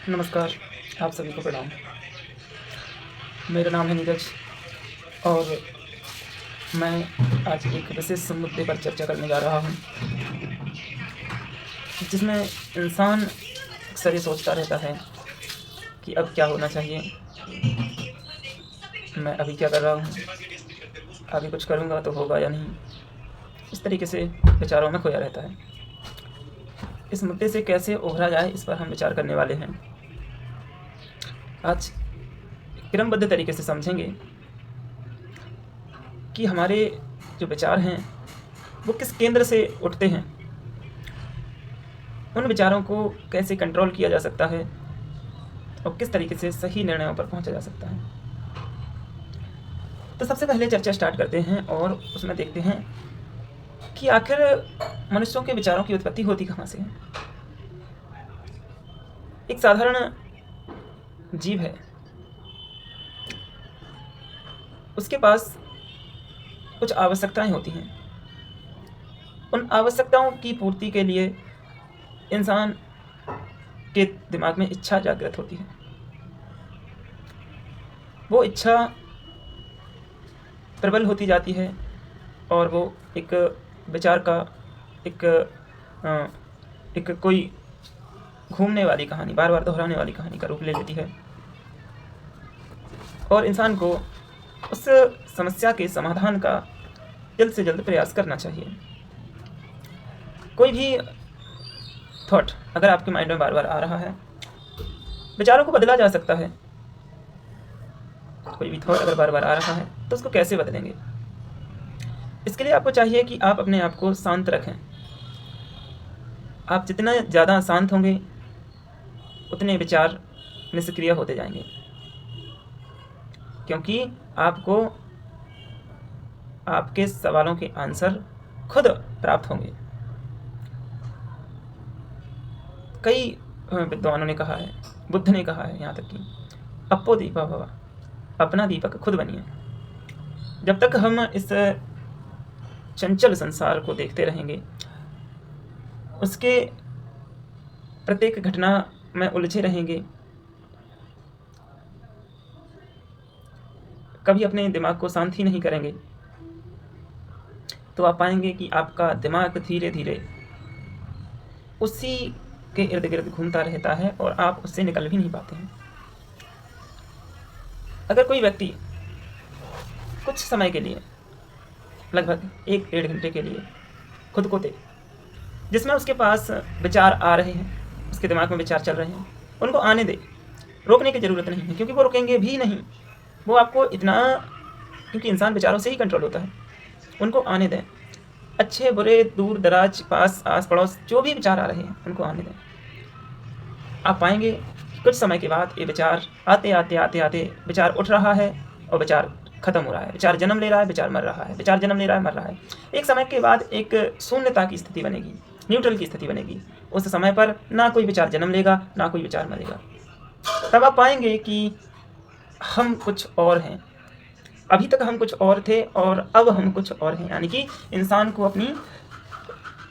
नमस्कार, आप सभी को प्रणाम। मेरा नाम है नीरज और मैं आज एक विशेष मुद्दे पर चर्चा करने जा रहा हूँ, जिसमें इंसान अक्सर ये सोचता रहता है कि अब क्या होना चाहिए, मैं अभी क्या कर रहा हूँ, आगे कुछ करूँगा तो होगा या नहीं। इस तरीके से विचारों में खोया रहता है। इस मुद्दे से कैसे उभरा जाए, इस पर हम विचार करने वाले हैं। आज क्रमबद्ध तरीके से समझेंगे कि हमारे जो विचार हैं वो किस केंद्र से उठते हैं, उन विचारों को कैसे कंट्रोल किया जा सकता है और किस तरीके से सही निर्णयों पर पहुंचा जा सकता है। तो सबसे पहले चर्चा स्टार्ट करते हैं और उसमें देखते हैं कि आखिर मनुष्यों के विचारों की उत्पत्ति होती कहाँ से है। एक साधारण जीव है, उसके पास कुछ आवश्यकताएं होती हैं। उन आवश्यकताओं की पूर्ति के लिए इंसान के दिमाग में इच्छा जागृत होती है। वो इच्छा प्रबल होती जाती है और वो एक विचार का एक कोई घूमने वाली कहानी, बार बार दोहराने वाली कहानी का रूप ले लेती है और इंसान को उस समस्या के समाधान का जल्द से जल्द प्रयास करना चाहिए। कोई भी थॉट अगर आपके माइंड में बार बार आ रहा है, विचारों को बदला जा सकता है। कोई भी थॉट अगर बार बार आ रहा है तो उसको कैसे बदलेंगे? इसके लिए आपको चाहिए कि आप अपने आप को शांत रखें। आप जितना ज़्यादा शांत होंगे उतने विचार निष्क्रिय होते जाएंगे, क्योंकि आपको आपके सवालों के आंसर खुद प्राप्त होंगे। कई विद्वानों ने कहा है, बुद्ध ने कहा है यहाँ तक कि अपो दीपा भवा, अपना दीपक खुद बनिए। जब तक हम इस चंचल संसार को देखते रहेंगे, उसके प्रत्येक घटना में उलझे रहेंगे, कभी अपने दिमाग को शांत ही नहीं करेंगे, तो आप पाएंगे कि आपका दिमाग धीरे धीरे उसी के इर्द गिर्द घूमता रहता है और आप उससे निकल भी नहीं पाते हैं। अगर कोई व्यक्ति कुछ समय के लिए, लगभग 1-1.5 घंटे के लिए खुद को दे, जिसमें उसके पास विचार आ रहे हैं, उसके दिमाग में विचार चल रहे हैं, उनको आने दे। रोकने की ज़रूरत नहीं है, क्योंकि वो रुकेंगे भी नहीं। वो आपको इतना, क्योंकि इंसान विचारों से ही कंट्रोल होता है, उनको आने दें। अच्छे बुरे, दूर दराज, पास आस पड़ोस, जो भी विचार आ रहे हैं उनको आने दें। आप पाएंगे कि कुछ समय के बाद ये विचार आते आते आते आते विचार उठ रहा है और विचार खत्म हो रहा है, विचार जन्म ले रहा है, विचार मर रहा है, विचार जन्म ले रहा है, मर रहा है। एक समय के बाद एक शून्यता की स्थिति बनेगी, न्यूट्रल की स्थिति बनेगी। उस समय पर ना कोई विचार जन्म लेगा, ना कोई विचार मरेगा। तब आप पाएंगे कि हम कुछ और हैं। अभी तक हम कुछ और थे और अब हम कुछ और हैं, यानी कि इंसान को अपनी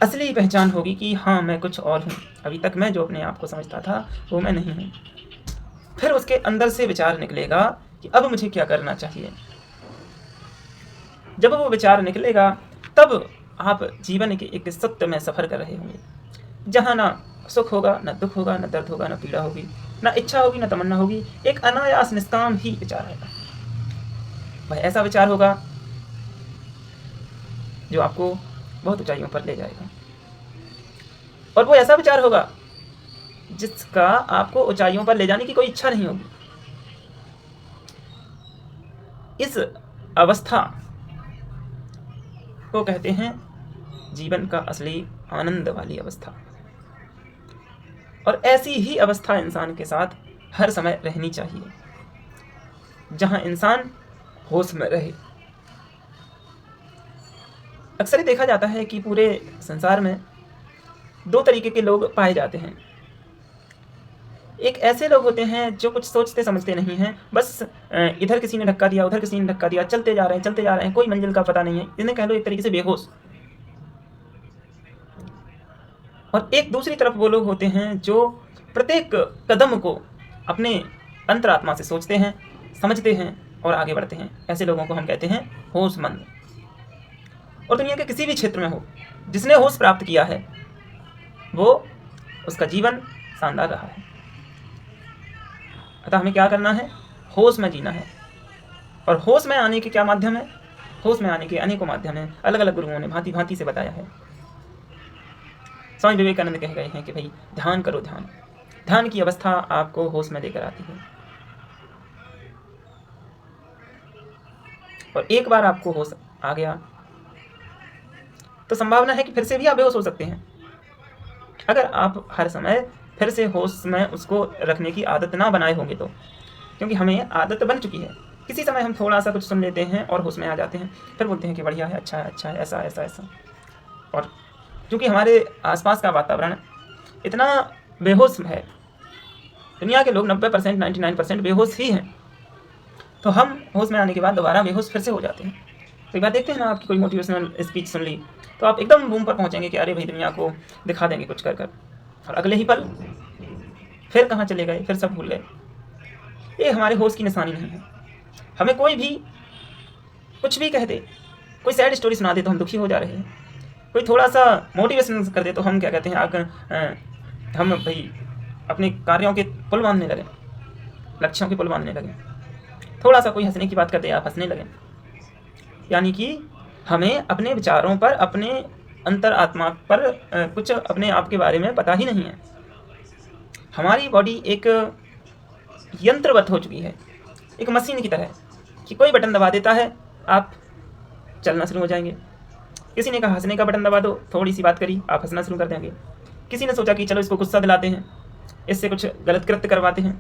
असली पहचान होगी कि हाँ, मैं कुछ और हूँ। अभी तक मैं जो अपने आप को समझता था वो मैं नहीं हूँ। फिर उसके अंदर से विचार निकलेगा कि अब मुझे क्या करना चाहिए। जब वो विचार निकलेगा तब आप जीवन के एक सत्य में सफ़र कर रहे होंगे, जहाँ ना सुख होगा, ना दुख होगा, ना दर्द होगा, ना पीड़ा होगी, ना इच्छा होगी, ना तमन्ना होगी। एक अनायास निष्काम ही विचार आएगा। वह ऐसा विचार होगा जो आपको बहुत ऊंचाइयों पर ले जाएगा, और वो ऐसा विचार होगा जिसका आपको ऊंचाइयों पर ले जाने की कोई इच्छा नहीं होगी। इस अवस्था को कहते हैं जीवन का असली आनंद वाली अवस्था। और ऐसी ही अवस्था इंसान के साथ हर समय रहनी चाहिए, जहां इंसान होश में रहे। अक्सर ही देखा जाता है कि पूरे संसार में 2 तरीके के लोग पाए जाते हैं। एक ऐसे लोग होते हैं जो कुछ सोचते समझते नहीं हैं, बस इधर किसी ने धक्का दिया, उधर किसी ने धक्का दिया, चलते जा रहे हैं, कोई मंजिल का पता नहीं है। इन्हें कह लो एक तरीके से बेहोश। और एक दूसरी तरफ वो लोग होते हैं जो प्रत्येक कदम को अपने अंतरात्मा से सोचते हैं, समझते हैं और आगे बढ़ते हैं। ऐसे लोगों को हम कहते हैं होशमंद। और दुनिया के किसी भी क्षेत्र में हो, जिसने होश प्राप्त किया है वो उसका जीवन शानदार रहा है। अतः हमें क्या करना है? होश में जीना है। और होश में आने के क्या माध्यम है? होश में आने के अनेकों माध्यम हैं, अलग अलग गुरुओं ने भांति भांति से बताया है। स्वामी विवेकानंद कह गए हैं कि भाई ध्यान करो, ध्यान की अवस्था आपको होश में लेकर आती है। और एक बार आपको होश आ गया तो संभावना है कि फिर से भी आप बेहोश हो सकते हैं, अगर आप हर समय फिर से होश में उसको रखने की आदत ना बनाए होंगे तो। क्योंकि हमें आदत बन चुकी है, किसी समय हम थोड़ा सा कुछ सुन लेते हैं और होश में आ जाते हैं, फिर बोलते हैं कि बढ़िया है, अच्छा है, ऐसा ऐसा ऐसा। और क्योंकि हमारे आसपास का वातावरण इतना बेहोश है, दुनिया के लोग 90% 99% बेहोश ही हैं, तो हम होश में आने के बाद दोबारा बेहोश फिर से हो जाते हैं। तो एक बार देखते हैं ना, आपकी कोई मोटिवेशनल स्पीच सुन ली तो आप एकदम बूम पर पहुंचेंगे कि अरे भाई दुनिया को दिखा देंगे कुछ कर कर, और अगले ही पल फिर कहाँ चले गए, फिर सब भूल गए। ये हमारे होश की निशानी नहीं है। हमें कोई भी कुछ भी कह दे, कोई सैड स्टोरी सुना दे तो हम दुखी हो जा रहे हैं, कोई थोड़ा सा मोटिवेशन कर दे तो हम क्या कहते हैं, हम भाई अपने कार्यों के पुल बांधने लगे, लक्ष्यों के पुल बांधने लगे। थोड़ा सा कोई हंसने की बात कर दे, आप हंसने लगे। यानी कि हमें अपने विचारों पर, अपने अंतर आत्मा पर कुछ अपने आप के बारे में पता ही नहीं है। हमारी बॉडी एक यंत्रवत हो चुकी है, एक मशीन की तरह कि कोई बटन दबा देता है, आप चलना शुरू हो जाएंगे। किसी ने कहा हंसने का बटन दबा दो, थोड़ी सी बात करी, आप हंसना शुरू कर देंगे। किसी ने सोचा कि चलो इसको गुस्सा दिलाते हैं, इससे कुछ गलत कृत्य करवाते हैं,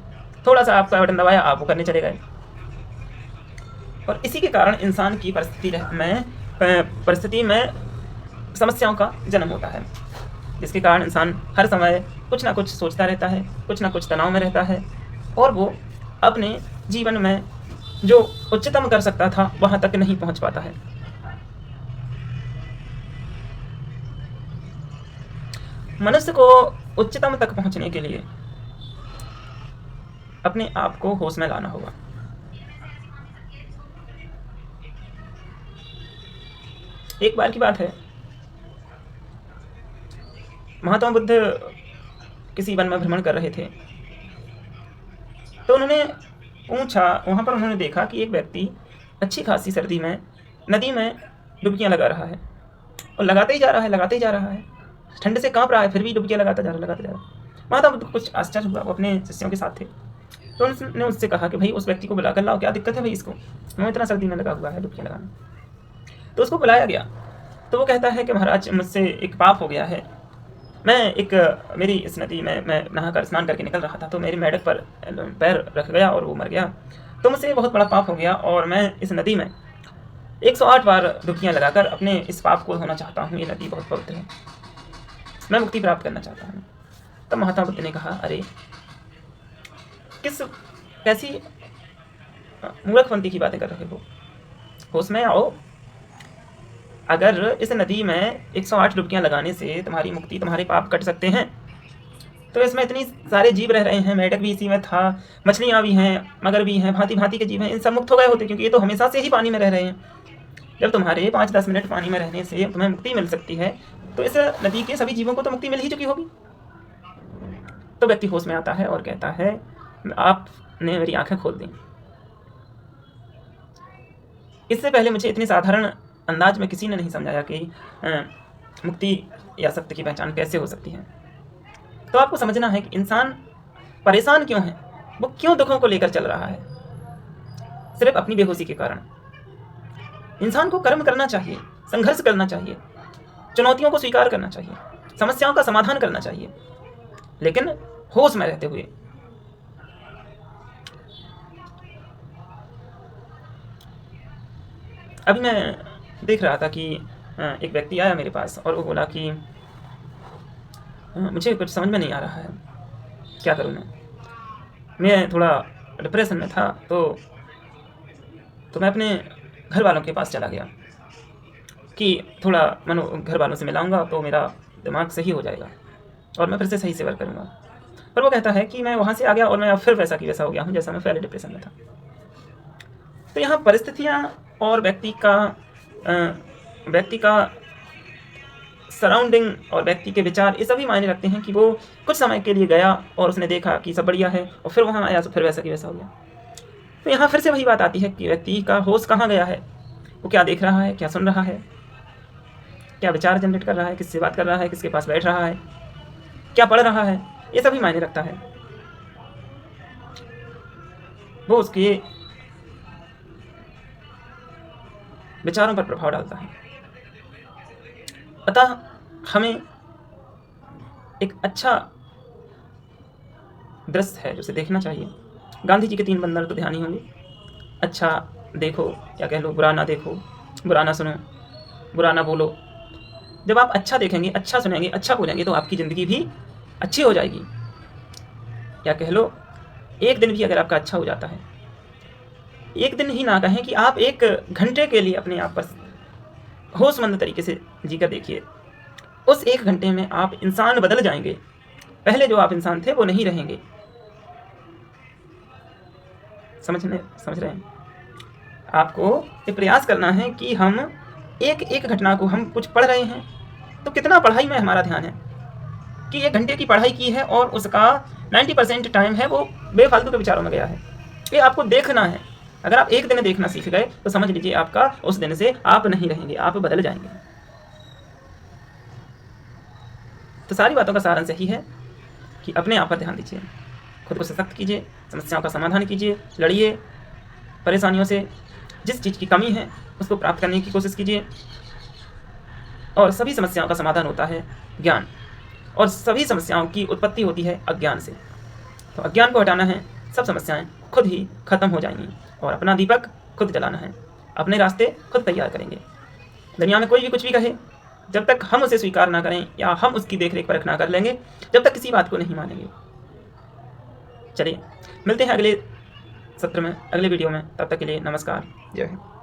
थोड़ा सा आपका बटन दबाया, आप वो करने चले गए। और इसी के कारण इंसान की परिस्थिति में समस्याओं का जन्म होता है, जिसके कारण इंसान हर समय कुछ ना कुछ सोचता रहता है, कुछ ना कुछ तनाव में रहता है, और वो अपने जीवन में जो उच्चतम कर सकता था वहाँ तक नहीं पहुँच पाता है। मनुष्य को उच्चतम तक पहुँचने के लिए अपने आप को होश में लाना होगा। एक बार की बात है, महात्मा बुद्ध किसी वन में भ्रमण कर रहे थे, तो उन्होंने पूछा, वहाँ पर उन्होंने देखा कि एक व्यक्ति अच्छी खासी सर्दी में नदी में डुबकियाँ लगा रहा है, और लगाते ही जा रहा है, ठंड से काँप रहा है, फिर भी डुबकियाँ लगाता जा रहा है। महात्मा बुद्ध को कुछ आश्चर्य हुआ, वो अपने शिष्यों के साथ थे, तो उन्होंने उससे कहा कि भाई उस व्यक्ति को बुला कर लाओ, क्या दिक्कत है भाई इसको, वो इतना सर्दी में लगा हुआ है डुबकियाँ लगाना। तो उसको बुलाया गया, तो वो कहता है कि महाराज मुझसे एक पाप हो गया है, मेरी इस नदी में मैं नहाकर स्नान करके निकल रहा था, तो मेरी मेढक पर पैर रख गया और वो मर गया, तो मुझसे बहुत बड़ा पाप हो गया, और मैं इस नदी में 108 बार डुबकियाँ लगाकर अपने इस पाप को धोना चाहता हूँ। ये नदी बहुत पवित्र है, मैं मुक्ति प्राप्त करना चाहता हूँ। तब महात्मा बुद्ध ने कहा, अरे कैसी मूर्खपंती की बातें कर रहे हो, होश में आओ। अगर इस नदी में 108 डुबकियाँ लगाने से तुम्हारी मुक्ति, तुम्हारे पाप कट सकते हैं, तो इसमें इतनी सारे जीव रह रहे हैं, मेढक भी इसी में था, मछलियाँ भी हैं, मगर भी हैं, भांति भांति के जीव हैं, इन सब मुक्त हो गए होते, क्योंकि ये तो हमेशा से ही पानी में रह रहे हैं। जब तुम्हारे 5-10 मिनट पानी में रहने से तुम्हें मुक्ति मिल सकती है, तो इस नदी के सभी जीवों को तो मुक्ति मिल ही चुकी होगी। तो व्यक्ति होश में आता है और कहता है, आपने मेरी आंखें खोल दी। इससे पहले मुझे इतने साधारण अंदाज में किसी ने नहीं समझाया कि मुक्ति या सत्य की पहचान कैसे हो सकती है। तो आपको समझना है कि इंसान परेशान क्यों है, वो क्यों दुखों को लेकर चल रहा है, सिर्फ अपनी बेहोशी के कारण। इंसान को कर्म करना चाहिए, संघर्ष करना चाहिए, चुनौतियों को स्वीकार करना चाहिए, समस्याओं का समाधान करना चाहिए, लेकिन होश में रहते हुए। अभी मैं देख रहा था कि एक व्यक्ति आया मेरे पास और वो बोला कि मुझे कुछ समझ में नहीं आ रहा है, क्या करूँ मैं थोड़ा डिप्रेशन में था, तो मैं अपने घर वालों के पास चला गया कि थोड़ा घर वालों से मिलाऊंगा तो मेरा दिमाग सही हो जाएगा और मैं फिर से सही से वर्क करूँगा। पर वो कहता है कि मैं वहाँ से आ गया और मैं अब फिर वैसा की वैसा हो गया हूँ जैसा मैं पहले डिप्रेशन में था। तो यहाँ परिस्थितियाँ और व्यक्ति का सराउंडिंग और व्यक्ति के विचार ये सभी मायने रखते हैं कि वो कुछ समय के लिए गया और उसने देखा कि सब बढ़िया है और फिर वहाँ आया तो फिर वैसा की वैसा हो गया। तो यहाँ फिर से वही बात आती है कि व्यक्ति का होश कहाँ गया है, वो क्या देख रहा है, क्या सुन रहा है, क्या विचार जनरेट कर रहा है, किससे बात कर रहा है, किसके पास बैठ रहा है, क्या पढ़ रहा है, ये सभी मायने रखता है। वो उसके विचारों पर प्रभाव डालता है। अतः हमें एक अच्छा दृश्य है जिसे देखना चाहिए। गांधी जी के 3 बंदर तो ध्यान ही होंगे, अच्छा देखो या कह लो बुरा ना देखो, बुरा ना सुनो, बुरा ना बोलो। जब आप अच्छा देखेंगे, अच्छा सुनेंगे, अच्छा बोलेंगे तो आपकी ज़िंदगी भी अच्छी हो जाएगी। या कह लो एक दिन भी अगर आपका अच्छा हो जाता है, एक दिन ही ना कहें कि आप 1 घंटे के लिए अपने आप पर होशमंद तरीके से जीकर देखिए। उस 1 घंटे में आप इंसान बदल जाएंगे। पहले जो आप इंसान थे वो नहीं रहेंगे। समझ रहे हैं? आपको ये प्रयास करना है कि हम एक घटना को, हम कुछ पढ़ रहे हैं तो कितना पढ़ाई में हमारा ध्यान है कि 1 घंटे की पढ़ाई की है और उसका 90% टाइम है वो बेफालतू के विचारों में गया है। ये आपको देखना है। अगर आप एक दिन देखना सीख गए तो समझ लीजिए आपका उस दिन से आप नहीं रहेंगे, आप बदल जाएंगे। तो सारी बातों का सारांश यही है कि अपने आप पर ध्यान दीजिए, खुद को सशक्त कीजिए, समस्याओं का समाधान कीजिए, लड़िए परेशानियों से, जिस चीज़ की कमी है उसको प्राप्त करने की कोशिश कीजिए। और सभी समस्याओं का समाधान होता है ज्ञान, और सभी समस्याओं की उत्पत्ति होती है अज्ञान से। तो अज्ञान को हटाना है, सब समस्याएं खुद ही खत्म हो जाएंगी और अपना दीपक खुद जलाना है, अपने रास्ते खुद तैयार करेंगे। दुनिया में कोई भी कुछ भी कहे, जब तक हम उसे स्वीकार ना करें या हम उसकी देखरेख परख ना कर लेंगे, जब तक किसी बात को नहीं मानेंगे। चलिए मिलते हैं अगले सत्र में, अगले वीडियो में। तब तक के लिए नमस्कार, जय हिंद।